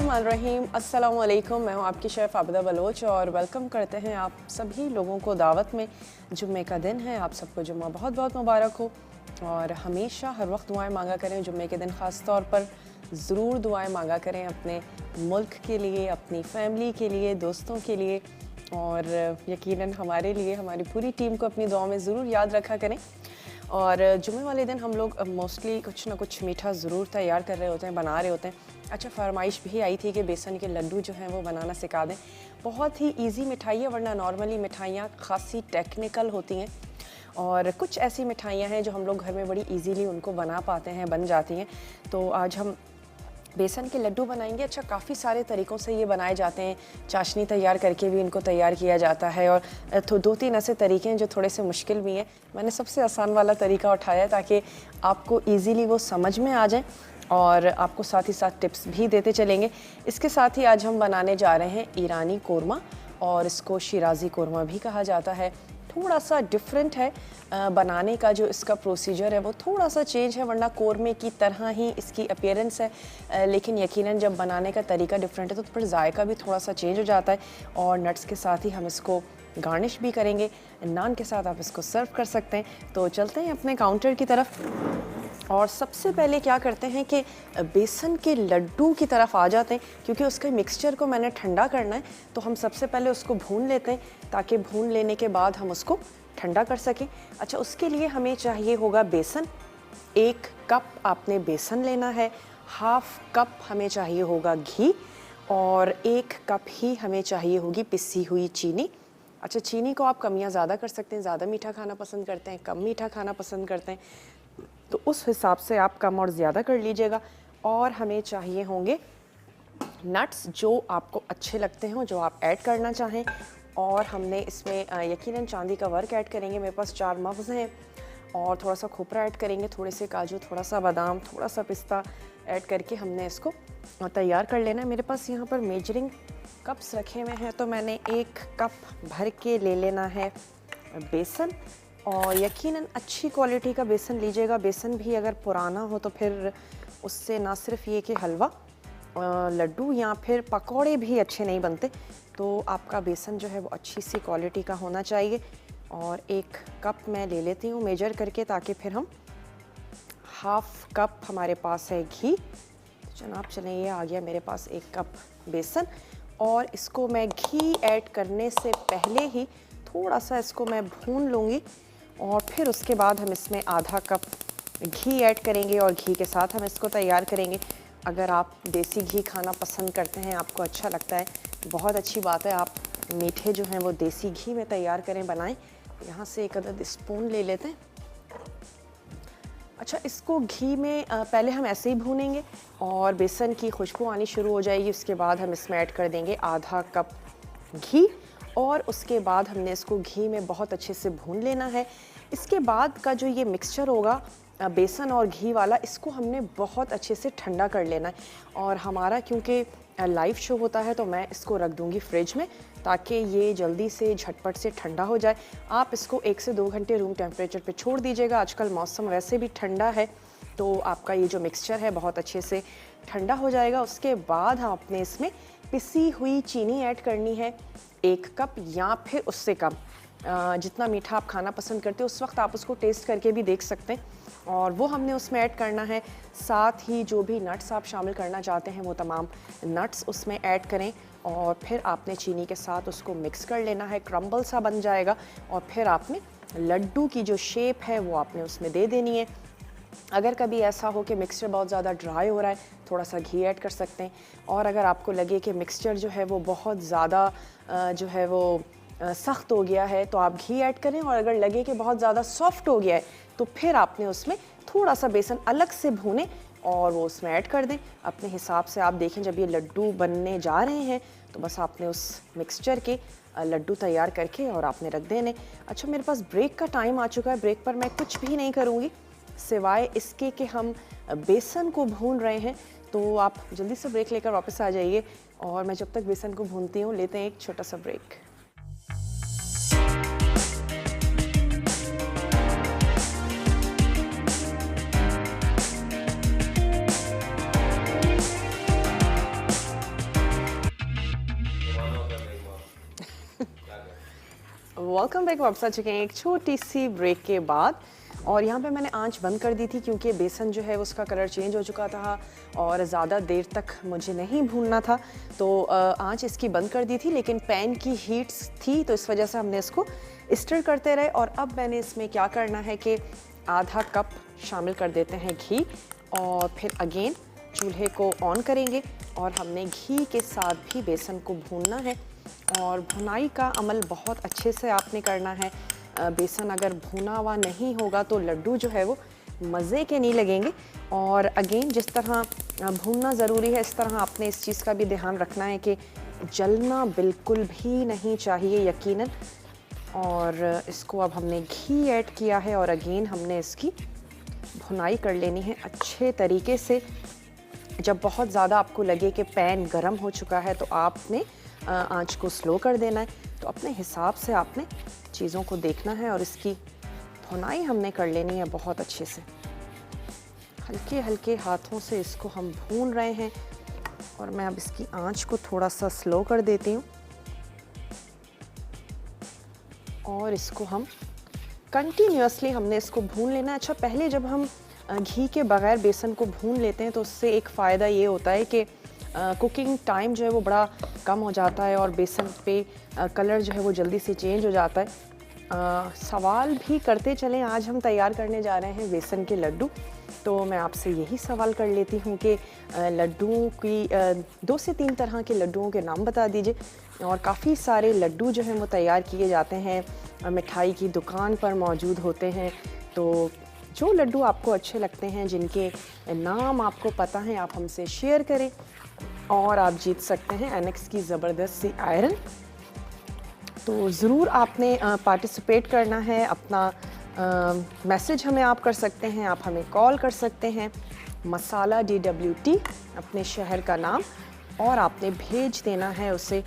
बिस्मिल्लाहिर्रहमानिर्रहीम। अस्सलामु अलैकुम। मैं हूँ आपकी शेफ़ आबिदा बलोच और वेलकम करते हैं आप सभी लोगों को दावत में। जुम्मे का दिन है, आप सबको जुम्मा बहुत बहुत मुबारक हो और हमेशा हर वक्त दुआएं मांगा करें। जुम्मे के दिन ख़ास तौर पर ज़रूर दुआएं मांगा करें अपने मुल्क के लिए, अपनी फ़ैमिली के लिए, दोस्तों के लिए और यकीनन हमारे लिए, हमारी पूरी टीम को अपनी दुआ में ज़रूर याद रखा करें। और जुम्मे वाले दिन हम लोग मोस्टली कुछ ना कुछ मीठा ज़रूर तैयार कर रहे होते हैं, बना रहे होते हैं। अच्छा, फरमाइश भी आई थी कि बेसन के लड्डू जो हैं वो बनाना सिखा दें। बहुत ही इजी मिठाई है, वरना नॉर्मली मिठाइयाँ खासी टेक्निकल होती हैं और कुछ ऐसी मिठाइयाँ हैं जो हम लोग घर में बड़ी इजीली उनको बना पाते हैं, बन जाती हैं। तो आज हम बेसन के लड्डू बनाएंगे। अच्छा, काफ़ी सारे तरीक़ों से ये बनाए जाते हैं। चाशनी तैयार करके भी इनको तैयार किया जाता है और तो 2-3 ऐसे तरीके हैं जो थोड़े से मुश्किल भी हैं। मैंने सबसे आसान वाला तरीका उठाया ताकि आपको इजीली वो समझ में आ जाए और आपको साथ ही साथ टिप्स भी देते चलेंगे। इसके साथ ही आज हम बनाने जा रहे हैं ईरानी कोरमा और इसको शिराज़ी कोरमा भी कहा जाता है। थोड़ा सा डिफरेंट है बनाने का, जो इसका प्रोसीजर है वो थोड़ा सा चेंज है, वरना कोरमे की तरह ही इसकी अपीयरेंस है। लेकिन यकीनन जब बनाने का तरीका डिफरेंट है तो फिर जायका भी थोड़ा सा चेंज हो जाता है। और नट्स के साथ ही हम इसको गार्निश भी करेंगे। नान के साथ आप इसको सर्व कर सकते हैं। तो चलते हैं अपने काउंटर की तरफ और सबसे पहले क्या करते हैं कि बेसन के लड्डू की तरफ आ जाते हैं। क्योंकि उसके मिक्सचर को मैंने ठंडा करना है तो हम सबसे पहले उसको भून लेते हैं, ताकि भून लेने के बाद हम उसको ठंडा कर सकें। अच्छा, उसके लिए हमें चाहिए होगा बेसन। 1 कप आपने बेसन लेना है। हाफ कप हमें चाहिए होगा घी और 1 कप ही हमें चाहिए होगी पिसी हुई चीनी। अच्छा, चीनी को आप कम या ज़्यादा कर सकते हैं। ज़्यादा मीठा खाना पसंद करते हैं, कम मीठा खाना पसंद करते हैं, तो उस हिसाब से आप कम और ज़्यादा कर लीजिएगा। और हमें चाहिए होंगे नट्स जो आपको अच्छे लगते हों, जो आप ऐड करना चाहें। और हमने इसमें यकीनन चांदी का वर्क ऐड करेंगे। मेरे पास 4 मग्ज़ हैं और थोड़ा सा खोपरा ऐड करेंगे, थोड़े से काजू, थोड़ा सा बादाम, थोड़ा सा पिस्ता ऐड करके हमने इसको तैयार कर लेना है। मेरे पास यहाँ पर मेजरिंग कप्स रखे हुए हैं, तो मैंने 1 कप भर के ले लेना है बेसन। और यकीनन अच्छी क्वालिटी का बेसन लीजिएगा। बेसन भी अगर पुराना हो तो फिर उससे ना सिर्फ ये कि हलवा, लड्डू या फिर पकौड़े भी अच्छे नहीं बनते। तो आपका बेसन जो है वो अच्छी सी क्वालिटी का होना चाहिए। और 1 कप मैं ले लेती हूँ मेजर करके, ताकि फिर हम हाफ कप हमारे पास है घी। तो जनाब चलें, ये आ गया मेरे पास 1 कप बेसन। और इसको मैं घी ऐड करने से पहले ही थोड़ा सा इसको मैं भून लूँगी और फिर उसके बाद हम इसमें आधा कप घी ऐड करेंगे और घी के साथ हम इसको तैयार करेंगे। अगर आप देसी घी खाना पसंद करते हैं, आपको अच्छा लगता है, बहुत अच्छी बात है। आप मीठे जो हैं वो देसी घी में तैयार करें, बनाएं। यहाँ से 1 अदद स्पून ले लेते हैं। अच्छा, इसको घी में पहले हम ऐसे ही भूनेंगे और बेसन की खुशबू आनी शुरू हो जाएगी। उसके बाद हम इसमें ऐड कर देंगे आधा कप घी और उसके बाद हमने इसको घी में बहुत अच्छे से भून लेना है। इसके बाद का जो ये मिक्सचर होगा बेसन और घी वाला, इसको हमने बहुत अच्छे से ठंडा कर लेना है। और हमारा क्योंकि लाइव शो होता है तो मैं इसको रख दूंगी फ्रिज में, ताकि ये जल्दी से झटपट से ठंडा हो जाए। आप इसको 1 से 2 घंटे रूम टेम्परेचर पे छोड़ दीजिएगा। आजकल मौसम वैसे भी ठंडा है, तो आपका ये जो मिक्सचर है बहुत अच्छे से ठंडा हो जाएगा। उसके बाद हम अपने इसमें पिसी हुई चीनी ऐड करनी है, 1 कप या फिर उससे कम। जितना मीठा आप खाना पसंद करते हो उस वक्त आप उसको टेस्ट करके भी देख सकते हैं, और वो हमने उसमें ऐड करना है। साथ ही जो भी नट्स आप शामिल करना चाहते हैं वो तमाम नट्स उसमें ऐड करें और फिर आपने चीनी के साथ उसको मिक्स कर लेना है। क्रम्बल सा बन जाएगा और फिर आपने लड्डू की जो शेप है वो आपने उसमें दे देनी है। अगर कभी ऐसा हो कि मिक्सचर बहुत ज़्यादा ड्राई हो रहा है, थोड़ा सा घी ऐड कर सकते हैं। और अगर आपको लगे कि मिक्सचर जो है वो बहुत ज़्यादा जो है वो सख्त हो गया है तो आप घी ऐड करें, और अगर लगे कि बहुत ज़्यादा सॉफ्ट हो गया है तो फिर आपने उसमें थोड़ा सा बेसन अलग से भूनें और वो उसमें ऐड कर दें अपने हिसाब से। आप देखें जब ये लड्डू बनने जा रहे हैं तो बस आपने उस मिक्सचर के लड्डू तैयार करके और आपने रख देने। अच्छा, मेरे पास ब्रेक का टाइम आ चुका है। ब्रेक पर मैं कुछ भी नहीं करूँगी सिवाय इसके कि हम बेसन को भून रहे हैं। तो आप जल्दी से ब्रेक लेकर वापस आ जाइए और मैं जब तक बेसन को भूनती हूँ लेते हैं एक छोटा सा ब्रेक। Welcome back. वापस आ चुके हैं एक छोटी सी ब्रेक के बाद और यहाँ पे मैंने आंच बंद कर दी थी क्योंकि बेसन जो है उसका कलर चेंज हो चुका था और ज़्यादा देर तक मुझे नहीं भूनना था, तो आंच इसकी बंद कर दी थी। लेकिन पैन की हीट थी तो इस वजह से हमने इसको स्टर करते रहे। और अब मैंने इसमें क्या करना है कि आधा कप शामिल कर देते हैं घी और फिर अगेन चूल्हे को ऑन करेंगे और हमने घी के साथ भी बेसन को भूनना है। और भुनाई का अमल बहुत अच्छे से आपने करना है। बेसन अगर भुना हुआ नहीं होगा तो लड्डू जो है वो मज़े के नहीं लगेंगे। और अगेन जिस तरह भूनना ज़रूरी है, इस तरह आपने इस चीज़ का भी ध्यान रखना है कि जलना बिल्कुल भी नहीं चाहिए यकीनन। और इसको अब हमने घी ऐड किया है और अगेन हमने इसकी भुनाई कर लेनी है अच्छे तरीके से। जब बहुत ज़्यादा आपको लगे कि पैन गर्म हो चुका है तो आपने आंच को स्लो कर देना है। तो अपने हिसाब से आपने चीज़ों को देखना है और इसकी भुनाई हमने कर लेनी है बहुत अच्छे से। हल्के हल्के हाथों से इसको हम भून रहे हैं और मैं अब इसकी आंच को थोड़ा सा स्लो कर देती हूँ और इसको हम कंटिन्यूअसली हमने इसको भून लेना है। अच्छा, पहले जब हम घी के बगैर बेसन को भून लेते हैं तो उससे एक फ़ायदा ये होता है कि कुकिंग टाइम जो है वो बड़ा कम हो जाता है और बेसन पे कलर जो है वो जल्दी से चेंज हो जाता है। सवाल भी करते चलें। आज हम तैयार करने जा रहे हैं बेसन के लड्डू, तो मैं आपसे यही सवाल कर लेती हूँ कि लड्डुओं की 2 से 3 तरह के लड्डुओं के नाम बता दीजिए। और काफ़ी सारे लड्डू जो हैं वो तैयार किए जाते हैं, मिठाई की दुकान पर मौजूद होते हैं। तो जो लड्डू आपको अच्छे लगते हैं, जिनके नाम आपको पता हैं, आप हमसे शेयर करें और आप जीत सकते हैं एनेक्स की ज़बरदस्त सी आयरन। तो ज़रूर आपने पार्टिसिपेट करना है। अपना मैसेज हमें आप कर सकते हैं, आप हमें कॉल कर सकते हैं, मसाला DWT अपने शहर का नाम, और आपने भेज देना है उसे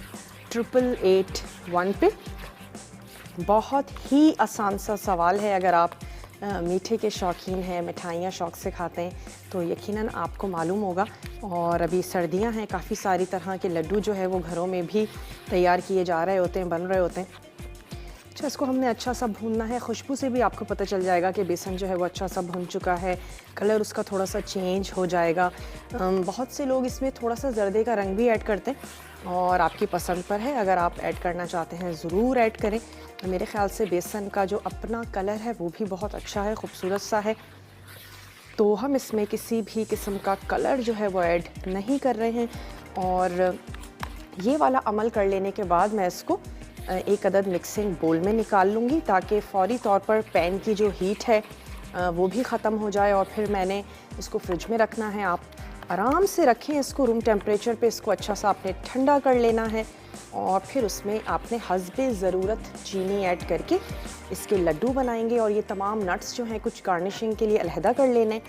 8881 पे। बहुत ही आसान सा सवाल है। अगर आप मीठे के शौकीन हैं, मिठाइयाँ शौक़ से खाते हैं, तो यकीनन आपको मालूम होगा। और अभी सर्दियां हैं, काफ़ी सारी तरह के लड्डू जो है वो घरों में भी तैयार किए जा रहे होते हैं, बन रहे होते हैं। अच्छा, इसको हमने अच्छा सा भूनना है। खुशबू से भी आपको पता चल जाएगा कि बेसन जो है वो अच्छा सा भून चुका है, कलर उसका थोड़ा सा चेंज हो जाएगा। बहुत से लोग इसमें थोड़ा सा जर्दे का रंग भी ऐड करते हैं और आपकी पसंद पर है। अगर आप ऐड करना चाहते हैं ज़रूर ऐड करें। मेरे ख़्याल से बेसन का जो अपना कलर है वो भी बहुत अच्छा है, खूबसूरत सा है। तो हम इसमें किसी भी किस्म का कलर जो है वो ऐड नहीं कर रहे हैं। और ये वाला अमल कर लेने के बाद मैं इसको एक अदद मिक्सिंग बोल में निकाल लूँगी ताकि फ़ौरी तौर पर पैन की जो हीट है वो भी ख़त्म हो जाए। और फिर मैंने इसको फ्रिज में रखना है। आप आराम से रखें इसको रूम टेम्परेचर पे। इसको अच्छा सा आपने ठंडा कर लेना है और फिर उसमें आपने हस्बे ज़रूरत चीनी ऐड करके इसके लड्डू बनाएंगे। और ये तमाम नट्स जो हैं कुछ गार्निशिंग के लिए अलहदा कर लेने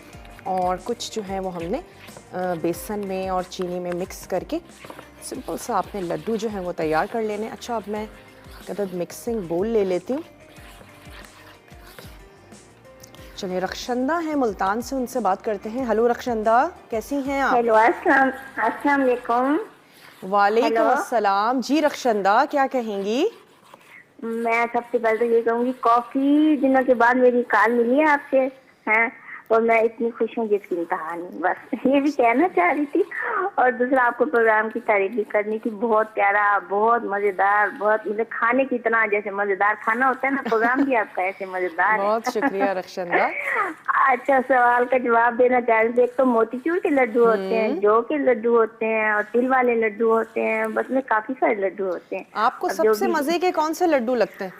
और कुछ जो हैं वो हमने बेसन में और चीनी में मिक्स करके सिंपल सा आपने लड्डू जो हैं वो तैयार कर लेने। अच्छा, अब मैं कदर मिक्सिंग बोल ले लेती हूँ। चलिए, रक्षंदा है मुल्तान से, उनसे बात करते हैं। हेलो रक्षंदा, कैसी हैं आप? हेलो, अस्सलाम वालेकुम। वालेकुम अस्सलाम। जी रक्षंदा, क्या कहेंगी? मैं सबसे पहले तो ये कहूँगी, काफी दिनों के बाद मेरी कॉल मिली है आपसे, हैं, और मैं इतनी खुश हूँ जिसकी इंतहा नहीं। बस ये भी कहना चाह रही थी। और दूसरा, आपको प्रोग्राम की तारीफ भी करनी थी। बहुत प्यारा, बहुत मजेदार, बहुत मतलब खाने की इतना जैसे मजेदार खाना होता है ना, प्रोग्राम भी आपका ऐसे मजेदार है। बहुत शुक्रिया रक्षंदा। अच्छा, सवाल का जवाब देना चाह रही थी। एक तो मोतीचूर के लड्डू होते हैं, जौ के लड्डू होते हैं और तिल वाले लड्डू होते हैं। बस में काफी सारे लड्डू होते हैं। आपको सबसे मजे के कौन से लड्डू लगते हैं?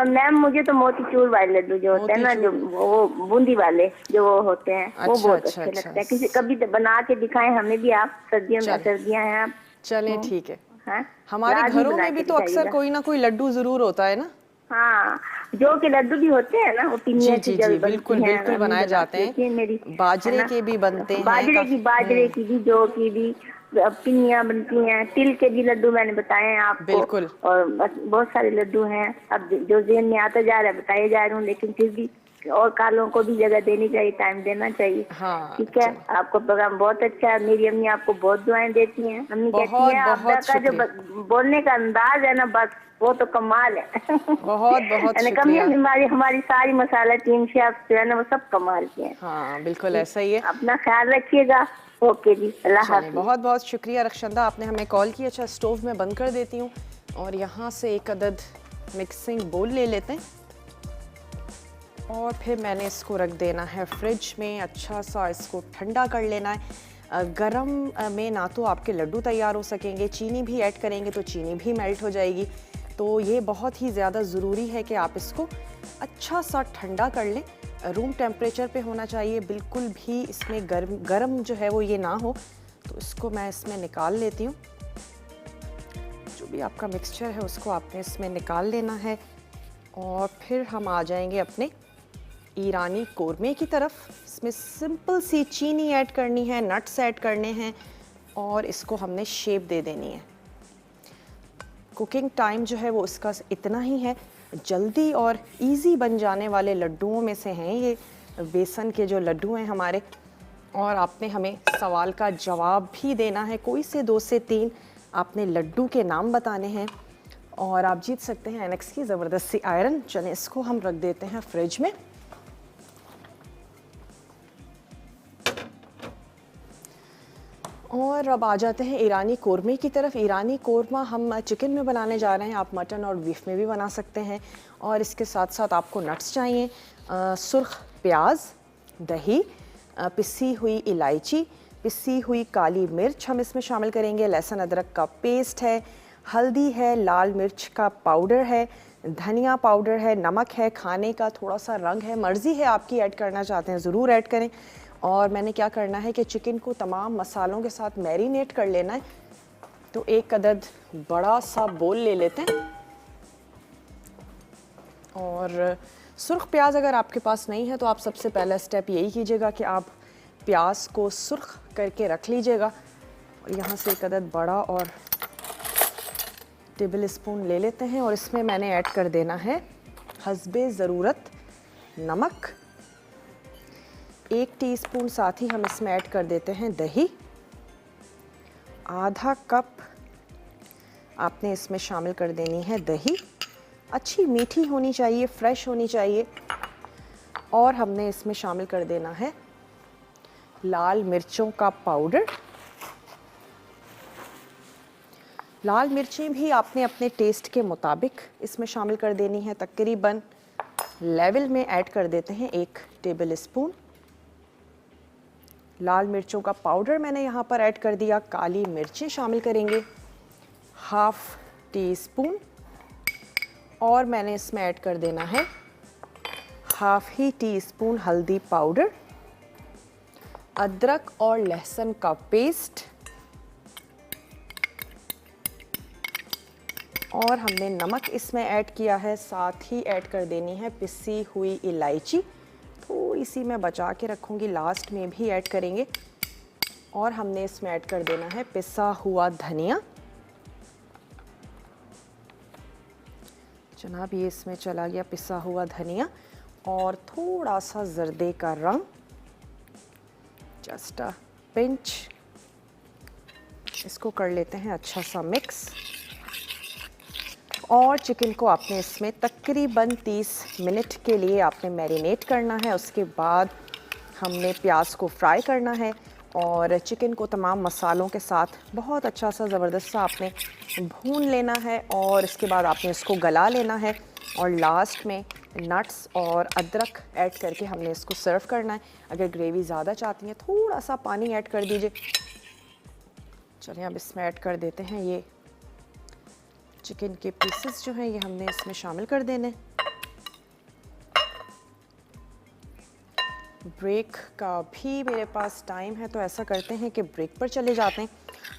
मैम, मुझे तो मोतीचूर वाले लड्डू जो होते हैं ना, जो वो बूंदी वाले जो वो होते हैं, वो बहुत अच्छे लगते हैं। किसी कभी बना के दिखाएं हमें भी आप। सर्दियां हैं आप। चलें, ठीक है। हमारे घरों में भी तो अक्सर कोई ना कोई लड्डू जरूर होता है ना। हाँ, जौ के लड्डू भी होते हैं ना, वो पिनिया की जल बिल्कुल बिल्कुल बनाए जाते हैं। मेरी बाजरे के भी बनते हैं, बाजरे की भी, जौ की भी पिनियाँ बनती हैं। तिल के भी लड्डू मैंने बताए हैं आपको। बिल्कुल। और बहुत सारे लड्डू हैं। अब जो जेहन में आता जा रहा है बताए जा रहे हूँ, लेकिन फिर भी और कालों को भी जगह देनी चाहिए, टाइम देना चाहिए। हाँ, ठीक है, आपका प्रोग्राम बहुत अच्छा है। मेरी अम्मी आपको बहुत दुआएं देती हैं। अम्मी कहती बहुत है आपदा बहुत का जो शुक्रिया। बोलने का अंदाज है ना, बस वो तो कमाल है। बहुत बहुत यानी कमी शुक्रिया। हमारी हमारी सारी मसाला टीम से आप जो है ना वो सब कमाल के हैं। हाँ बिल्कुल ऐसा ही है। अपना ख्याल रखिएगा। ओके जी, अल्लाह चलिए हाफिज। बहुत बहुत शुक्रिया रक्षंदा, आपने हमें कॉल किया। अच्छा स्टोव में बंद कर देती हूँ और यहाँ से एक अदद मिक्सिंग बोल ले लेते हैं और फिर मैंने इसको रख देना है फ्रिज में। अच्छा सा इसको ठंडा कर लेना है। गरम में ना तो आपके लड्डू तैयार हो सकेंगे, चीनी भी ऐड करेंगे तो चीनी भी मेल्ट हो जाएगी। तो ये बहुत ही ज़्यादा ज़रूरी है कि आप इसको अच्छा सा ठंडा कर लें। रूम टेम्परेचर पे होना चाहिए, बिल्कुल भी इसमें गरम जो है वो ये ना हो। तो इसको मैं इसमें निकाल लेती हूँ। जो भी आपका मिक्सचर है उसको आपने इसमें निकाल लेना है और फिर हम आ जाएंगे अपने ईरानी कोरमे की तरफ। इसमें सिंपल सी चीनी ऐड करनी है, नट्स ऐड करने हैं और इसको हमने शेप दे देनी है। कुकिंग टाइम जो है वो इसका इतना ही है। जल्दी और इजी बन जाने वाले लड्डुओं में से हैं ये बेसन के जो लड्डू हैं हमारे। और आपने हमें सवाल का जवाब भी देना है, कोई से 2 से 3 आपने लड्डू के नाम बताने हैं और आप जीत सकते हैं एनेक्स की ज़बरदस्त सी आयरन। चलें इसको हम रख देते हैं फ्रिज में। और अब आ जाते हैं ईरानी कोरमे की तरफ। ईरानी कोरमा हम चिकन में बनाने जा रहे हैं, आप मटन और बीफ में भी बना सकते हैं। और इसके साथ साथ आपको नट्स चाहिए, सुर्ख प्याज, दही, पिसी हुई इलायची, पिसी हुई काली मिर्च हम इसमें शामिल करेंगे, लहसुन अदरक का पेस्ट है, हल्दी है, लाल मिर्च का पाउडर है, धनिया पाउडर है, नमक है, खाने का थोड़ा सा रंग है, मर्ज़ी है आपकी ऐड करना चाहते हैं ज़रूर ऐड करें। और मैंने क्या करना है कि चिकन को तमाम मसालों के साथ मैरिनेट कर लेना है। तो एक अदद बड़ा सा बोल ले लेते हैं और सुर्ख प्याज अगर आपके पास नहीं है तो आप सबसे पहला स्टेप यही कीजिएगा कि आप प्याज को सुर्ख करके रख लीजिएगा। और यहाँ से एक अदद बड़ा और टेबल स्पून ले लेते हैं और इसमें मैंने ऐड कर देना है हस्बे ज़रूरत नमक। 1 टीस्पून साथ ही हम इसमें ऐड कर देते हैं दही। आधा कप आपने इसमें शामिल कर देनी है दही। अच्छी मीठी होनी चाहिए, फ्रेश होनी चाहिए। और हमने इसमें शामिल कर देना है लाल मिर्चों का पाउडर। लाल मिर्चें भी आपने अपने टेस्ट के मुताबिक इसमें शामिल कर देनी है। तकरीबन लेवल में ऐड कर देते हैं 1 टेबल स्पून। लाल मिर्चों का पाउडर मैंने यहाँ पर ऐड कर दिया। काली मिर्चें शामिल करेंगे 1/2 टीस्पून। और मैंने इसमें ऐड कर देना है 1/2 ही टीस्पून हल्दी पाउडर। अदरक और लहसुन का पेस्ट और हमने नमक इसमें ऐड किया है। साथ ही ऐड कर देनी है पिसी हुई इलायची, थोड़ी सी मैं बचा के रखूँगी, लास्ट में भी ऐड करेंगे। और हमने इसमें ऐड कर देना है पिसा हुआ धनिया। जनाब ये इसमें चला गया पिसा हुआ धनिया। और थोड़ा सा जर्दे का रंग, जस्ट अ पिंच। इसको कर लेते हैं अच्छा सा मिक्स। और चिकन को आपने इसमें तकरीबन 30 मिनट के लिए आपने मैरिनेट करना है। उसके बाद हमने प्याज को फ्राई करना है और चिकन को तमाम मसालों के साथ बहुत अच्छा सा ज़बरदस्त सा आपने भून लेना है। और इसके बाद आपने इसको गला लेना है और लास्ट में नट्स और अदरक ऐड करके हमने इसको सर्व करना है। अगर ग्रेवी ज़्यादा चाहती हैं थोड़ा सा पानी ऐड कर दीजिए। चलिए अब इसमें ऐड कर देते हैं ये चिकन के पीसेस जो हैं, ये हमने इसमें शामिल कर देने। ब्रेक का भी मेरे पास टाइम है तो ऐसा करते हैं कि ब्रेक पर चले जाते हैं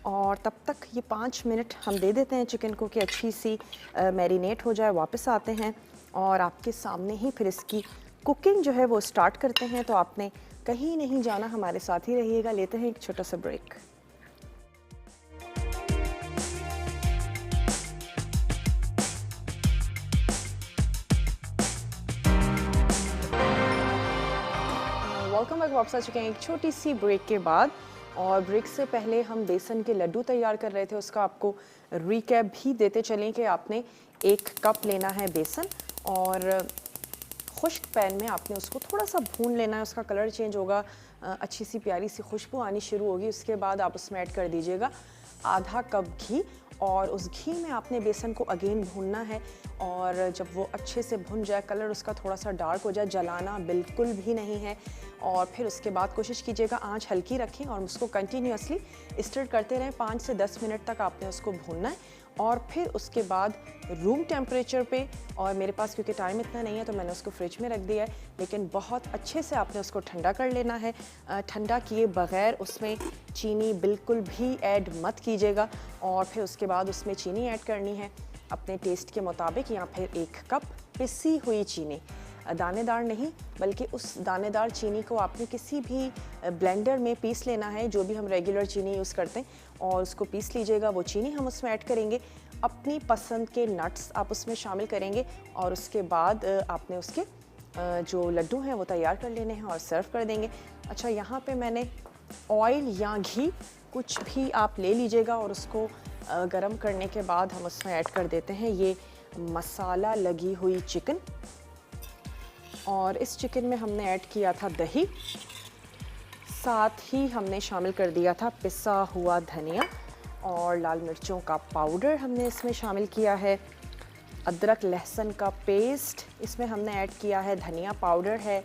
और तब तक ये 5 मिनट हम दे देते हैं चिकन को कि अच्छी सी मैरिनेट हो जाए। वापस आते हैं और आपके सामने ही फिर इसकी कुकिंग जो है वो स्टार्ट करते हैं। तो आपने कहीं नहीं जाना, हमारे साथ ही रहिएगा। लेते हैं एक छोटा सा ब्रेक। Welcome back. वापस आ चुके हैं एक छोटी सी ब्रेक के बाद। और ब्रेक से पहले हम बेसन के लड्डू तैयार कर रहे थे, उसका आपको रिकैप भी देते चलें कि आपने 1 कप लेना है बेसन और खुश्क पैन में आपने उसको थोड़ा सा भून लेना है। उसका कलर चेंज होगा, अच्छी सी प्यारी सी खुशबू आनी शुरू होगी। उसके बाद आप उसमें ऐड कर दीजिएगा आधा कप घी और उस घी में आपने बेसन को अगेन भूनना है। और जब वो अच्छे से भुन जाए, कलर उसका थोड़ा सा डार्क हो जाए, जलाना बिल्कुल भी नहीं है। और फिर उसके बाद कोशिश कीजिएगा आंच हल्की रखें और उसको कंटिन्यूअसली स्टर करते रहें। 5 से 10 मिनट तक आपने उसको भूनना है। और फिर उसके बाद रूम टेम्परेचर पे, और मेरे पास क्योंकि टाइम इतना नहीं है तो मैंने उसको फ्रिज में रख दिया है, लेकिन बहुत अच्छे से आपने उसको ठंडा कर लेना है। ठंडा किए बगैर उसमें चीनी बिल्कुल भी ऐड मत कीजिएगा। और फिर उसके बाद उसमें चीनी ऐड करनी है अपने टेस्ट के मुताबिक, या फिर 1 कप पिसी हुई चीनी, दानेदार नहीं बल्कि उस दानेदार चीनी को आपने किसी भी ब्लेंडर में पीस लेना है, जो भी हम रेगुलर चीनी यूज़ करते हैं, और उसको पीस लीजिएगा। वो चीनी हम उसमें ऐड करेंगे, अपनी पसंद के नट्स आप उसमें शामिल करेंगे और उसके बाद आपने उसके जो लड्डू हैं वो तैयार कर लेने हैं और सर्व कर देंगे। अच्छा, यहाँ पे मैंने ऑयल या घी कुछ भी आप ले लीजिएगा और उसको गरम करने के बाद हम उसमें ऐड कर देते हैं ये मसाला लगी हुई चिकन। और इस चिकन में हमने ऐड किया था दही, साथ ही हमने शामिल कर दिया था पिसा हुआ धनिया और लाल मिर्चों का पाउडर हमने इसमें शामिल किया है, अदरक लहसुन का पेस्ट इसमें हमने ऐड किया है, धनिया पाउडर है,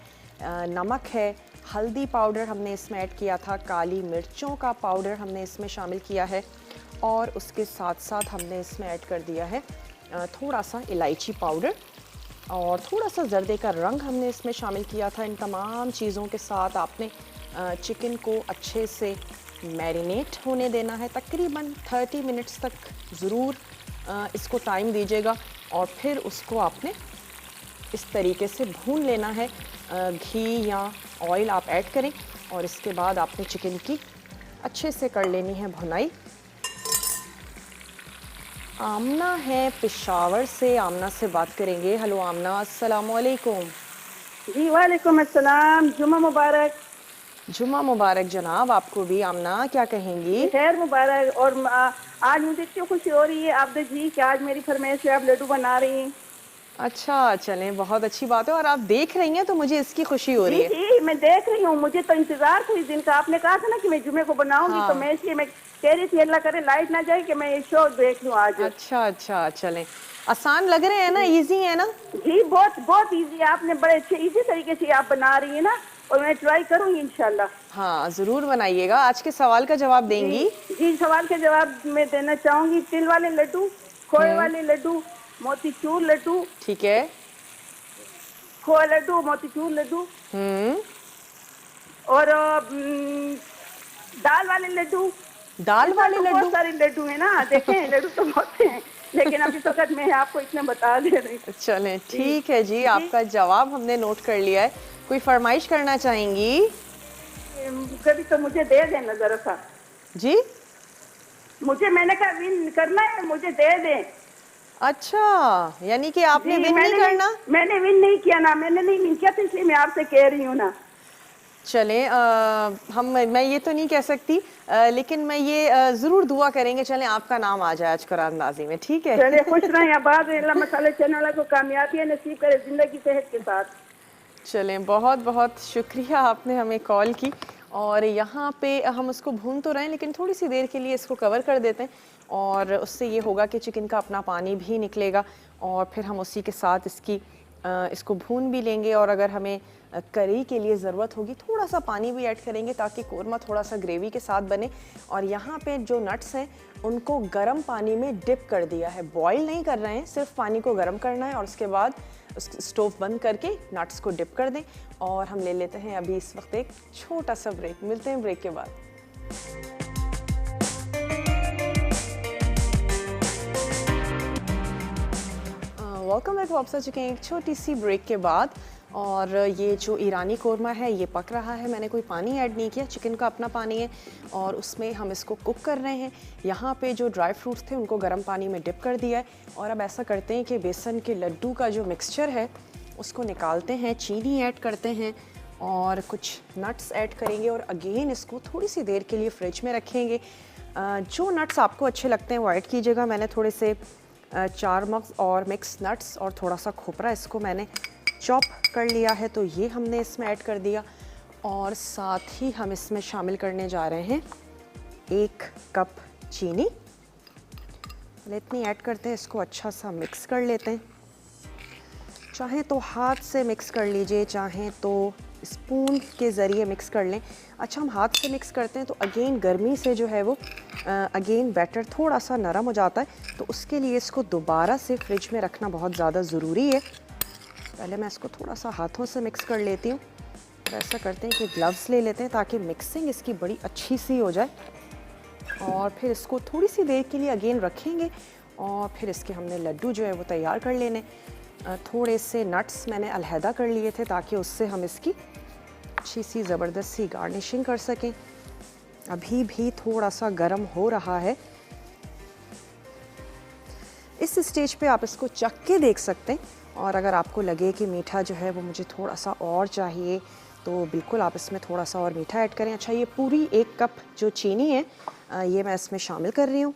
नमक है, हल्दी पाउडर हमने इसमें ऐड किया था, काली मिर्चों का पाउडर हमने इसमें शामिल किया है, और उसके साथ साथ हमने इसमें ऐड कर दिया है थोड़ा सा इलायची पाउडर और थोड़ा सा जर्दे का रंग हमने इसमें शामिल किया था। इन तमाम चीज़ों के साथ आपने चिकन को अच्छे से मैरिनेट होने देना है। तकरीबन 30 मिनट्स तक ज़रूर इसको टाइम दीजिएगा और फिर उसको आपने इस तरीके से भून लेना है। घी या ऑयल आप ऐड करें और इसके बाद आपने चिकन की अच्छे से कर लेनी है भुनाई। आमना है पेशावर से, आमना से बात करेंगे। हेलो आमना, अस्सलाम वालेकुम। जी वालेकुम अस्सलाम, जुमा मुबारक। जुमा मुबारक जनाब, आपको भी। आमना, क्या कहेंगी? खैर मुबारक। और आज मुझे क्यों खुशी हो रही है आपदे जी कि आज मेरी फरमाइश से आप लड्डू बना रही हैं। अच्छा, चलें, बहुत अच्छी बात है। और आप देख रही हैं तो मुझे इसकी खुशी हो रही है। जी मैं देख रही हूँ, मुझे तो इंतजार था इस दिन का। आपने कहा था ना कि मैं जुमे को बनाऊंगी। हाँ। तो मैं इसलिए मैं कह रही थी अल्लाह करे लाइट ना जाए कि मैं ये शो देख लूँ आज। अच्छा अच्छा, चलें। आसान लग रहे हैं ना, इजी है ना? जी बहुत बहुत इजी है। आपने बड़े अच्छे इजी तरीके से आप बना रही है ना, और मैं ट्राई करूंगी इंशाल्लाह। हाँ, ज़रूर बनाइएगा। आज के सवाल का जवाब देंगी? जी सवाल के जवाब मैं देना चाहूंगी। तिल वाले लड्डू, खोए वाले लड्डू, मोतीचूर लड्डू। ठीक है। खोआ लड्डू, मोतीचूर लड्डू और दाल वाले लड्डू। दाल वाले तो लड्डू? बहुत सारे लड्डू है ना, देखें लड्डू तो बहुत हैं, लेकिन अभी तो तक मैं आपको इतना बता दे रही हूँ। चलें, ठीक है जी, आपका जवाब हमने नोट कर लिया है। कोई फरमाइश करना चाहेंगी? कभी तो मुझे दे देना जरा सा जी? मुझे, मैंने कहा विन करना है, मुझे दे दें। अच्छा, यानी कि आपने जी, विन नहीं करना? मैंने विन नहीं किया ना, मैंने नहीं विन किया, तो इसलिए मैं आपसे कह रही हूँ ना। चलें, मैं ये तो नहीं कह सकती, लेकिन मैं ये ज़रूर दुआ करेंगे चलें आपका नाम आ जाए आज कुरान-अंदाज़ी में, ठीक है? चलिए खुश रहें, आबाद रहें, अल्लाह मसाले चैनल को कामयाबी नसीब करे, जिंदगी सेहत के साथ। चलें, बहुत बहुत शुक्रिया, आपने हमें कॉल की। और यहाँ पे हम उसको भून तो रहे हैं, लेकिन थोड़ी सी देर के लिए इसको कवर कर देते हैं, और उससे ये होगा कि चिकन का अपना पानी भी निकलेगा, और फिर हम उसी के साथ इसको भून भी लेंगे। और अगर हमें करी के लिए ज़रूरत होगी थोड़ा सा पानी भी ऐड करेंगे, ताकि कोरमा थोड़ा सा ग्रेवी के साथ बने। और यहाँ पे जो नट्स हैं उनको गर्म पानी में डिप कर दिया है, बॉईल नहीं कर रहे हैं, सिर्फ पानी को गर्म करना है और उसके बाद स्टोव बंद करके नट्स को डिप कर दें। और हम ले लेते हैं अभी इस वक्त एक छोटा सा ब्रेक। मिलते हैं ब्रेक के बाद। Welcome back. वापस आ चुके हैं एक छोटी सी ब्रेक के बाद। और ये जो ईरानी कोरमा है ये पक रहा है, मैंने कोई पानी ऐड नहीं किया, चिकन का अपना पानी है और उसमें हम इसको कुक कर रहे हैं। यहाँ पे जो ड्राई फ्रूट्स थे उनको गर्म पानी में डिप कर दिया है। और अब ऐसा करते हैं कि बेसन के लड्डू का जो मिक्सचर है उसको निकालते हैं, चीनी ऐड करते हैं और कुछ नट्स ऐड करेंगे और अगेन इसको थोड़ी सी देर के लिए फ्रिज में रखेंगे। जो नट्स आपको अच्छे लगते हैं वो ऐड कीजिएगा। मैंने थोड़े से 4 मग्स और मिक्स नट्स और थोड़ा सा खोपरा इसको मैंने चॉप कर लिया है, तो ये हमने इसमें ऐड कर दिया। और साथ ही हम इसमें शामिल करने जा रहे हैं 1 कप चीनी। इतनी ऐड करते हैं, इसको अच्छा सा मिक्स कर लेते हैं। चाहें तो हाथ से मिक्स कर लीजिए, चाहें तो स्पून के ज़रिए मिक्स कर लें। अच्छा, हम हाथ से मिक्स करते हैं तो अगेन गर्मी से जो है वो अगेन बैटर थोड़ा सा नरम हो जाता है, तो उसके लिए इसको दोबारा से फ्रिज में रखना बहुत ज़्यादा ज़रूरी है। पहले मैं इसको थोड़ा सा हाथों से मिक्स कर लेती हूँ। और ऐसा करते हैं कि ग्लव्स ले लेते हैं ताकि मिक्सिंग इसकी बड़ी अच्छी सी हो जाए। और फिर इसको थोड़ी सी देर के लिए अगेन रखेंगे और फिर इसके हमने लड्डू जो है वो तैयार कर लेने। थोड़े से नट्स मैंने अलहदा कर लिए थे ताकि उससे हम इसकी अच्छी सी ज़बरदस्त सी गार्निशिंग कर सकें। अभी भी थोड़ा सा गर्म हो रहा है। इस स्टेज पे आप इसको चख के देख सकते हैं, और अगर आपको लगे कि मीठा जो है वो मुझे थोड़ा सा और चाहिए तो बिल्कुल आप इसमें थोड़ा सा और मीठा ऐड करें। अच्छा, ये पूरी 1 कप जो चीनी है ये मैं इसमें शामिल कर रही हूँ।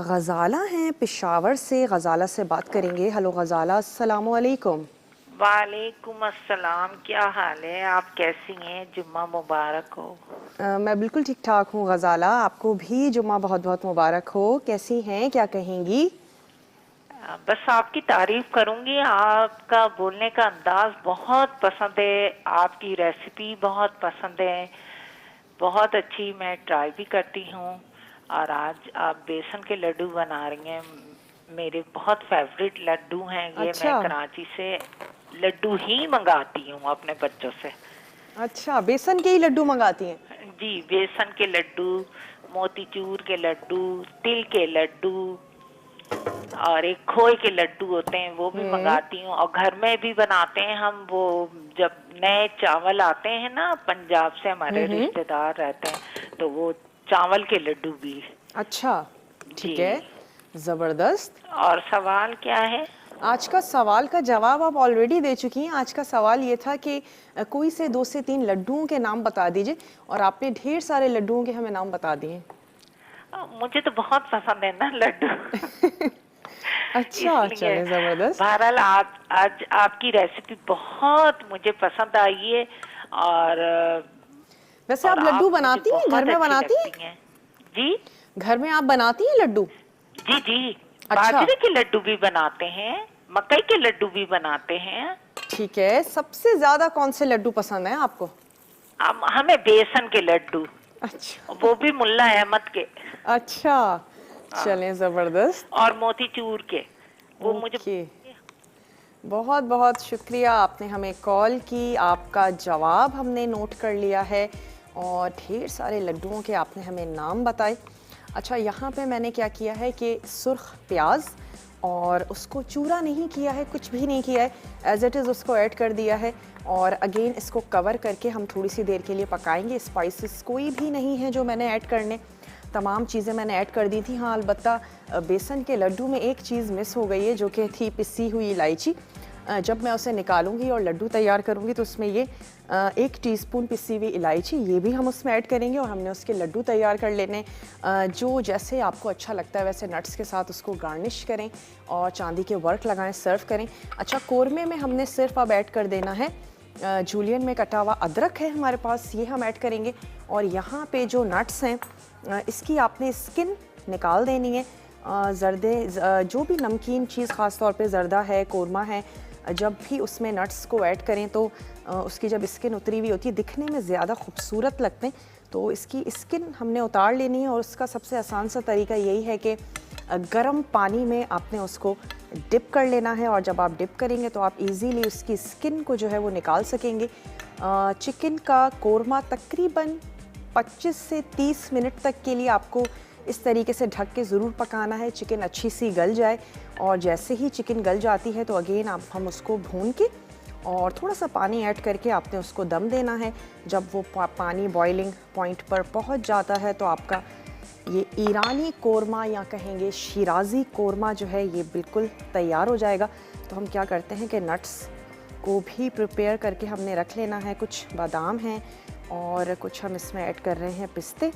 गज़ाला हैं पेशावर से, गज़ाला से बात करेंगे। हेलो गज़ाला, अस्सलाम वालेकुम। वालेकुम अस्सलाम, क्या हाल है? आप कैसी हैं? जुम्मा मुबारक हो। मैं बिल्कुल ठीक ठाक हूँ गज़ाला, आपको भी जुम्मा बहुत बहुत मुबारक हो। कैसी हैं, क्या कहेंगी? बस आपकी तारीफ करूंगी। आपका बोलने का अंदाज बहुत पसंद है, आपकी रेसिपी बहुत पसंद है, बहुत अच्छी, मैं ट्राई भी करती हूँ। और आज आप बेसन के लड्डू बना रही हैं, मेरे बहुत फेवरेट लड्डू हैं ये। अच्छा। मैं कराची से लड्डू ही मंगाती हूँ अपने बच्चों से। अच्छा, बेसन के ही लड्डू मंगाती हैं? जी, बेसन के लड्डू, मोतीचूर के लड्डू, तिल के लड्डू और एक खोए के लड्डू होते हैं वो भी मंगाती हूँ। और घर में भी बनाते हैं हम, वो जब नए चावल आते हैं ना पंजाब से, हमारे रिश्तेदार रहते हैं, तो वो चावल के लड्डू भी। अच्छा, ठीक जी। है, ज़बरदस्त। और सवाल क्या है? आज का सवाल का जवाब आप ऑलरेडी दे चुकी हैं। आज का सवाल ये था कि कोई से 2 से 3 लड्डुओं के नाम बता दीजिए, और आपने ढेर सारे लड्डुओं के हमें नाम बता दिए। मुझे तो बहुत पसंद है ना लड्डू। अच्छा, चले, ज़बरदस्त। बहरहाल आज आपकी रेसिपी बहुत मुझे पसंद आई है। और वैसे आप लड्डू बनाती हैं, घर में बनाती हैं? जी, घर में आप बनाती हैं लड्डू? जी जी। अच्छा। बाजरे के लड्डू भी बनाते हैं, मकई के लड्डू भी बनाते हैं। ठीक है, सबसे ज्यादा कौन से लड्डू पसंद हैं आपको? हमें बेसन के लड्डू, अच्छा वो भी मुल्ला अहमद के। अच्छा, चलें, जबरदस्त। और मोतीचूर के, वो मुझे। बहुत बहुत शुक्रिया, आपने हमें कॉल की, आपका जवाब हमने नोट कर लिया है और ढेर सारे लड्डुओं के आपने हमें नाम बताए। अच्छा, यहाँ पे मैंने क्या किया है कि सुर्ख प्याज और उसको चूरा नहीं किया है, कुछ भी नहीं किया है, एज इट इज़ उसको ऐड कर दिया है। और अगेन इसको कवर करके हम थोड़ी सी देर के लिए पकाएंगे। स्पाइसेस कोई भी नहीं है जो मैंने ऐड करने, तमाम चीज़ें मैंने ऐड कर दी थी। हाँ, अलबत्ता बेसन के लड्डू में एक चीज़ मिस हो गई है जो कि थी पिसी हुई इलायची। जब मैं उसे निकालूंगी और लड्डू तैयार करूंगी तो उसमें ये 1 टीस्पून पिसी हुई इलायची, ये भी हम उसमें ऐड करेंगे और हमने उसके लड्डू तैयार कर लेने। जो जैसे आपको अच्छा लगता है वैसे नट्स के साथ उसको गार्निश करें और चांदी के वर्क लगाएं, सर्व करें। अच्छा, कोरमे में हमने सिर्फ अब ऐड कर देना है जूलियन में कटा हुआ अदरक है हमारे पास, ये हम ऐड करेंगे। और यहाँ पे जो नट्स हैं इसकी आपने स्किन निकाल देनी है। जर्दे, जो भी नमकीन चीज़, ख़ास तौर पे ज़र्दा है, कोरमा है, जब भी उसमें नट्स को ऐड करें तो उसकी जब स्किन उतरी हुई होती है दिखने में ज़्यादा खूबसूरत लगते हैं। तो इसकी स्किन हमने उतार लेनी है और उसका सबसे आसान सा तरीका यही है कि गर्म पानी में आपने उसको डिप कर लेना है। और जब आप डिप करेंगे तो आप इजीली उसकी स्किन को जो है वो निकाल सकेंगे। चिकन का कोरमा तकरीबन 25 से 30 मिनट तक के लिए आपको इस तरीके से ढक के ज़रूर पकाना है, चिकन अच्छी सी गल जाए। और जैसे ही चिकन गल जाती है तो अगेन हम उसको भून के और थोड़ा सा पानी ऐड करके आपने उसको दम देना है। जब वो पानी बॉइलिंग पॉइंट पर पहुंच जाता है तो आपका ये ईरानी कोरमा या कहेंगे शिराज़ी कोरमा जो है ये बिल्कुल तैयार हो जाएगा। तो हम क्या करते हैं कि नट्स को भी प्रिपेयर करके हमने रख लेना है। कुछ बादाम हैं और कुछ हम इसमें ऐड कर रहे हैं पिस्ते,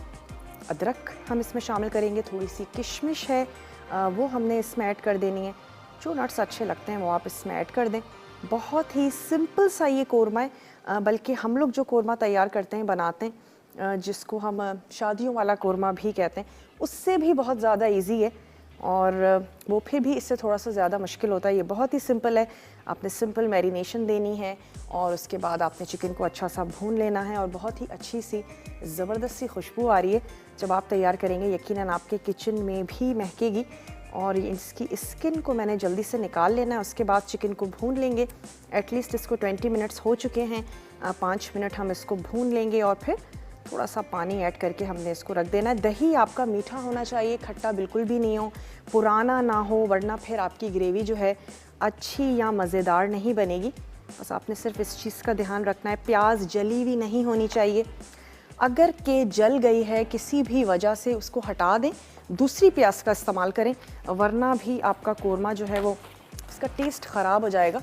अदरक हम इसमें शामिल करेंगे, थोड़ी सी किशमिश है वो हमने इसमें ऐड कर देनी है। जो नट्स अच्छे लगते हैं वो आप इसमें ऐड कर दें। बहुत ही सिंपल सा ये कोरमा है, बल्कि हम लोग जो कोरमा तैयार करते हैं, बनाते हैं, जिसको हम शादियों वाला कोरमा भी कहते हैं, उससे भी बहुत ज़्यादा इजी है और वो फिर भी इससे थोड़ा सा ज़्यादा मुश्किल होता है। ये बहुत ही सिंपल है। आपने सिंपल मैरिनेशन देनी है और उसके बाद आपने चिकन को अच्छा सा भून लेना है और बहुत ही अच्छी सी ज़बरदस्त सी खुशबू आ रही है जब आप तैयार करेंगे, यकीनन आपके किचन में भी महकेगी। और इसकी स्किन को मैंने जल्दी से निकाल लेना है। उसके बाद चिकन को भून लेंगे। एटलीस्ट इसको 20 मिनट्स हो चुके हैं, 5 मिनट हम इसको भून लेंगे और फिर थोड़ा सा पानी ऐड करके हमने इसको रख देना है। दही आपका मीठा होना चाहिए, खट्टा बिल्कुल भी नहीं हो, पुराना ना हो, वरना फिर आपकी ग्रेवी जो है अच्छी या मज़ेदार नहीं बनेगी। बस आपने सिर्फ इस चीज़ का ध्यान रखना है। प्याज जली हुई नहीं होनी चाहिए। अगर के जल गई है किसी भी वजह से, उसको हटा दें, दूसरी प्याज का इस्तेमाल करें, वरना भी आपका कोरमा जो है वो इसका टेस्ट ख़राब हो जाएगा।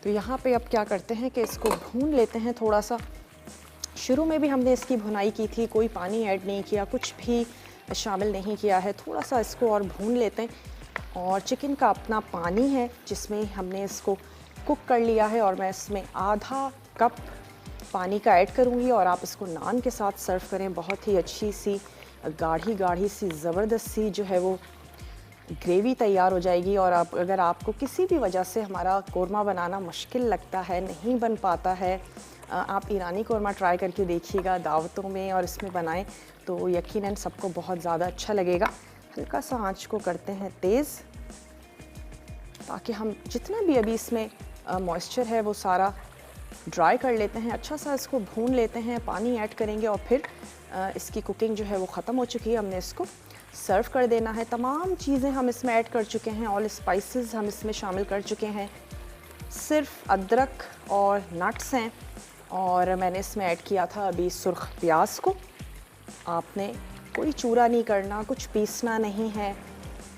तो यहाँ पे अब क्या करते हैं कि इसको भून लेते हैं थोड़ा सा। शुरू में भी हमने इसकी भुनाई की थी, कोई पानी ऐड नहीं किया, कुछ भी शामिल नहीं किया है। थोड़ा सा इसको और भून लेते हैं और चिकन का अपना पानी है जिसमें हमने इसको कुक कर लिया है और मैं इसमें आधा कप पानी का ऐड करूँगी और आप इसको नान के साथ सर्व करें। बहुत ही अच्छी सी गाढ़ी गाढ़ी सी ज़बरदस्त सी जो है वो ग्रेवी तैयार हो जाएगी। और आप अगर आपको किसी भी वजह से हमारा कोरमा बनाना मुश्किल लगता है, नहीं बन पाता है, आप ईरानी कोरमा ट्राई करके देखिएगा दावतों में और इसमें बनाएं तो यकीनन सबको बहुत ज़्यादा अच्छा लगेगा। हल्का सा आँच को करते हैं तेज़, ताकि हम जितना भी अभी इसमें मॉइस्चर है वो सारा ड्राई कर लेते हैं। अच्छा सा इसको भून लेते हैं, पानी ऐड करेंगे और फिर इसकी कुकिंग जो है वो ख़त्म हो चुकी है। हमने इसको सर्व कर देना है। तमाम चीज़ें हम इसमें ऐड कर चुके हैं, ऑल स्पाइसेस हम इसमें शामिल कर चुके हैं। सिर्फ अदरक और नट्स हैं और मैंने इसमें ऐड किया था अभी सुर्ख प्याज को। आपने कोई चूरा नहीं करना, कुछ पीसना नहीं है।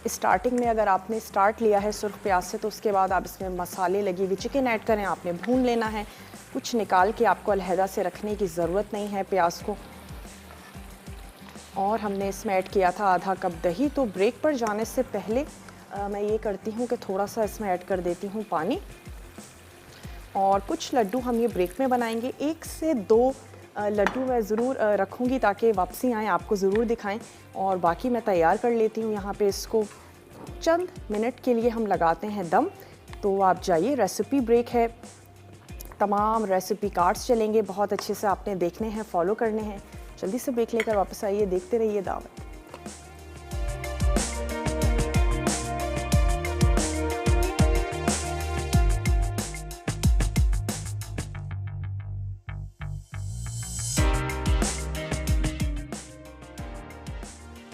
स्टार्टिंग में अगर आपने स्टार्ट लिया है सुर्ख प्याज से तो उसके बाद आप इसमें मसाले लगी हुई चिकन ऐड करें, आपने भून लेना है। कुछ निकाल के आपको अलहदा से रखने की ज़रूरत नहीं है प्याज को। और हमने इसमें ऐड किया था आधा कप दही। तो ब्रेक पर जाने से पहले मैं ये करती हूँ कि थोड़ा सा इसमें ऐड कर देती हूँ पानी। और कुछ लड्डू हम ये ब्रेक में बनाएंगे। 1 से 2 लड्डू मैं ज़रूर रखूँगी ताकि वापसी आएँ आपको ज़रूर दिखाएं। और बाकी मैं तैयार कर लेती हूँ। यहाँ पे इसको चंद मिनट के लिए हम लगाते हैं दम। तो आप जाइए, रेसिपी ब्रेक है, तमाम रेसिपी कार्ड्स चलेंगे, बहुत अच्छे से आपने देखने हैं, फॉलो करने हैं। जल्दी से ब्रेक लेकर वापस आइए, देखते रहिए दावत।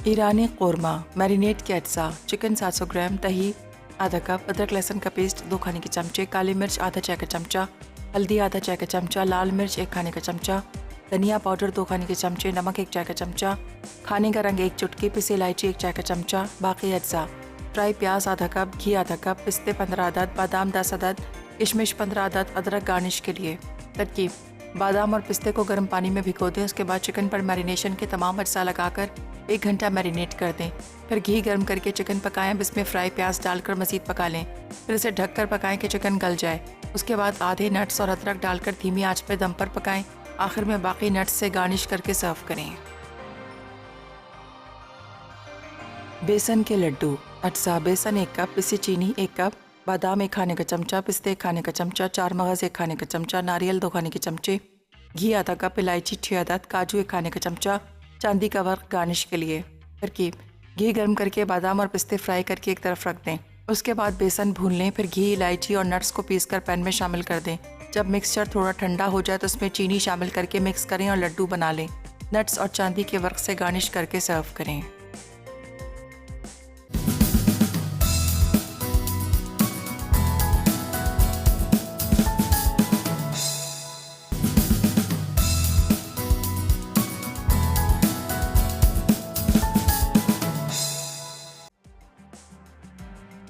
ईरानी कोरमा मैरिनेट के अज्जा: चिकन 700 ग्राम, दही आधा कप, अदरक लहसुन का पेस्ट 2 खाने के चमचे, काली मिर्च आधा चाय का चमचा, हल्दी आधा चाय का चमचा, लाल मिर्च 1 खाने का चमचा, धनिया पाउडर 2 खाने के चमचे, नमक 1 चाय का चमचा, खाने का रंग 1 चुटकी, पिसी इलायची 1 चाय का चमचा। बाकी अज्जा: फ्राई प्याज आधा कप, घी आधा कप, पिस्ते 15 अदद, बादाम 10 अदद, किशमिश 15 अदद, अदरक गार्निश के लिए। तरकीब: बादाम और पिस्ते को गर्म पानी में भिगो दें। उसके बाद चिकन पर मैरिनेशन के तमाम अज्जा लगाकर 1 घंटा मैरिनेट कर दें। फिर घी गर्म करके चिकन पकाएं, अब इसमें फ्राई प्याज डालकर मज़ीद पका लें। फिर इसे ढककर पकाएं कि चिकन गल जाए। उसके बाद आधे नट्स और अदरक डालकर धीमी आंच पर दम पर पकाएं। आखिर में बाकी नट्स से गार्निश करके सर्व करें। बेसन के लड्डू: अज्जा: बेसन 1 कप, पिसी चीनी 1 कप, बादाम 1 खाने का चमचा, पिस्ते 1 खाने का चमचा, 4 मगज़ 1 खाने का चमचा, नारियल 2 खाने के चमचे, घी आधा कप, इलायची 6 अदद, काजू 1 खाने का चमचा, चांदी का वर्क गार्निश के लिए। तरकीब: घी गर्म करके बादाम और पिस्ते फ्राई करके एक तरफ रख दें। उसके बाद बेसन भून लें। फिर घी, इलायची और नट्स को पीसकर पैन में शामिल कर दें। जब मिक्सचर थोड़ा ठंडा हो जाए तो उसमें चीनी शामिल करके मिक्स करें और लड्डू बना लें। नट्स और चांदी के वर्क से गार्निश करके सर्व करें।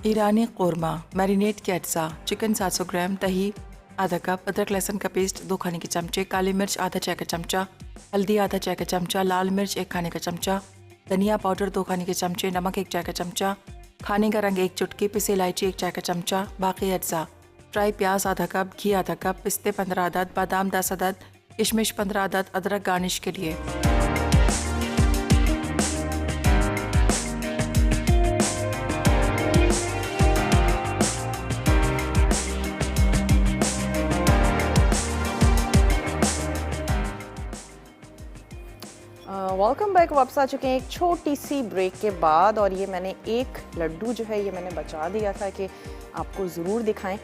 ईरानी कोरमा मैरिनेट के अज्जा: चिकन 700 ग्राम, दही आधा कप, अदरक लहसुन का पेस्ट 2 खाने के चमचे, काली मिर्च आधा चाय का चमचा, हल्दी आधा चाय का चमचा, लाल मिर्च 1 खाने का चमचा, धनिया पाउडर 2 खाने के चमचे, नमक 1 चाय का चमचा, खाने का रंग 1 चुटकी, पिसी इलायची 1 चाय का चमचा, बाकी अज्जा फ्राई प्याज आधा कप, घी आधा कप, पिस्ते 15 अदद, बादाम 10 अदद, किशमिश 15 अदद, अदरक गार्निश के लिए। Welcome back. वापस आ चुके हैं एक छोटी सी ब्रेक के बाद, और ये मैंने एक लड्डू जो है ये मैंने बचा दिया था कि आपको ज़रूर दिखाएं।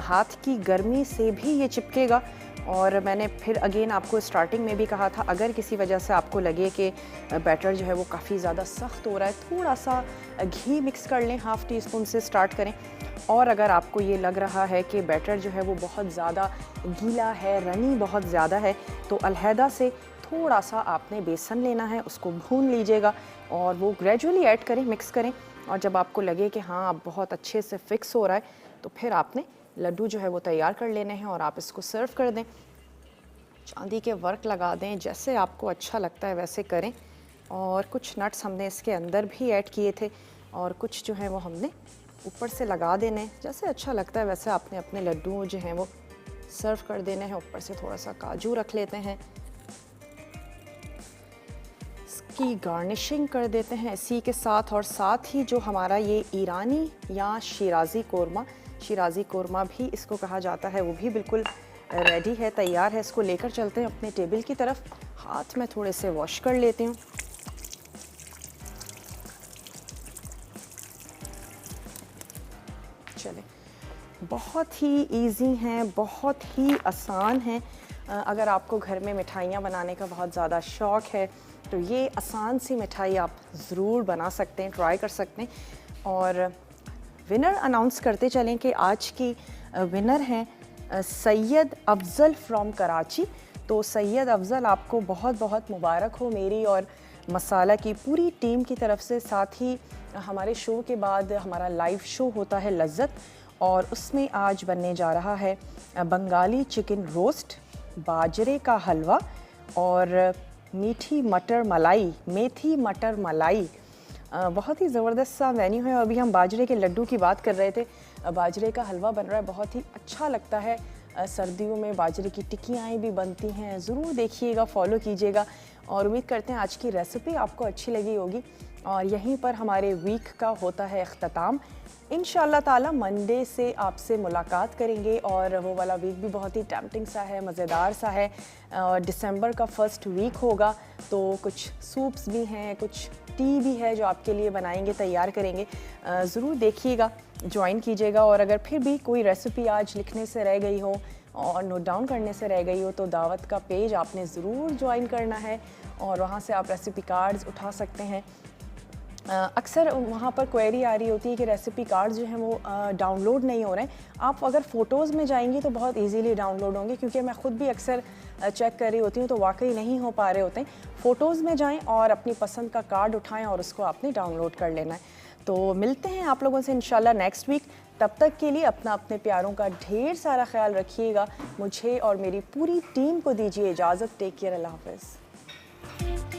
हाथ की गर्मी से भी ये चिपकेगा, और मैंने फिर अगेन आपको स्टार्टिंग में भी कहा था, अगर किसी वजह से आपको लगे कि बैटर जो है वो काफ़ी ज़्यादा सख्त हो रहा है, थोड़ा सा घी मिक्स कर लें, हाफ़ टी स्पून से स्टार्ट करें। और अगर आपको ये लग रहा है कि बैटर जो है वो बहुत ज़्यादा गीला है, रनी बहुत ज़्यादा है, तो अलहदा से थोड़ा सा आपने बेसन लेना है, उसको भून लीजिएगा और वो ग्रेजुअली ऐड करें, मिक्स करें। और जब आपको लगे कि हाँ अब बहुत अच्छे से फिक्स हो रहा है, तो फिर आपने लड्डू जो है वो तैयार कर लेने हैं और आप इसको सर्व कर दें। चांदी के वर्क लगा दें, जैसे आपको अच्छा लगता है वैसे करें। और कुछ नट्स हमने इसके अंदर भी ऐड किए थे, और कुछ जो है वो हमने ऊपर से लगा देने, जैसे अच्छा लगता है वैसे आपने अपने लड्डू जो हैं वो सर्व कर देने हैं। ऊपर से थोड़ा सा काजू रख लेते हैं, की गार्निशिंग कर देते हैं इसी के साथ। और साथ ही जो हमारा ये ईरानी या शिराज़ी कोरमा भी इसको कहा जाता है, वो भी बिल्कुल रेडी है, तैयार है। इसको लेकर चलते हैं अपने टेबल की तरफ। हाथ में थोड़े से वॉश कर लेती हूँ। चले, बहुत ही इजी हैं, बहुत ही आसान हैं। अगर आपको घर में मिठाइयाँ बनाने का बहुत ज़्यादा शौक़ है तो ये आसान सी मिठाई आप ज़रूर बना सकते हैं, ट्राई कर सकते हैं। और विनर अनाउंस करते चलें कि आज की विनर हैं सैयद अफज़ल फ्रॉम कराची। तो सैयद अफज़ल, आपको बहुत बहुत मुबारक हो मेरी और मसाला की पूरी टीम की तरफ से। साथ ही हमारे शो के बाद हमारा लाइव शो होता है लज्जत, और उसमें आज बनने जा रहा है बंगाली चिकन रोस्ट, बाजरे का हलवा और मेथी मटर मलाई। बहुत ही ज़बरदस्त सा मेन्यू है। अभी हम बाजरे के लड्डू की बात कर रहे थे, बाजरे का हलवा बन रहा है, बहुत ही अच्छा लगता है। सर्दियों में बाजरे की टिक्कियाँ भी बनती हैं, ज़रूर देखिएगा, फॉलो कीजिएगा। और उम्मीद करते हैं आज की रेसिपी आपको अच्छी लगी होगी। और यहीं पर हमारे वीक का होता है इख्तिताम। इंशाअल्लाह ताला मंडे से आपसे मुलाकात करेंगे, और वो वाला वीक भी बहुत ही टेम्पटिंग सा है, मज़ेदार सा है। और दिसंबर का फर्स्ट वीक होगा, तो कुछ सूप्स भी हैं, कुछ टी भी है जो आपके लिए बनाएंगे, तैयार करेंगे। ज़रूर देखिएगा, ज्वाइन कीजिएगा। और अगर फिर भी कोई रेसिपी आज लिखने से रह गई हो और नोट डाउन करने से रह गई हो, तो दावत का पेज आपने ज़रूर ज्वाइन करना है, और वहाँ से आप रेसिपी कार्ड्स उठा सकते हैं। अक्सर वहाँ पर क्वेरी आ रही होती है कि रेसिपी कार्ड्स जो हैं वो डाउनलोड नहीं हो रहे हैं। आप अगर फ़ोटोज़ में जाएंगी तो बहुत इजीली डाउनलोड होंगे, क्योंकि मैं ख़ुद भी अक्सर चेक कर रही होती हूँ तो वाकई नहीं हो पा रहे होते हैं। फ़ोटोज़ में जाएं और अपनी पसंद का कार्ड उठाएं और उसको आपने डाउनलोड कर लेना है। तो मिलते हैं आप लोगों से इंशाल्लाह नेक्स्ट वीक। तब तक के लिए अपने प्यारों का ढेर सारा ख्याल रखिएगा। मुझे और मेरी पूरी टीम को दीजिए इजाज़त। टेक केयर, अल्लाह हाफ़िज़।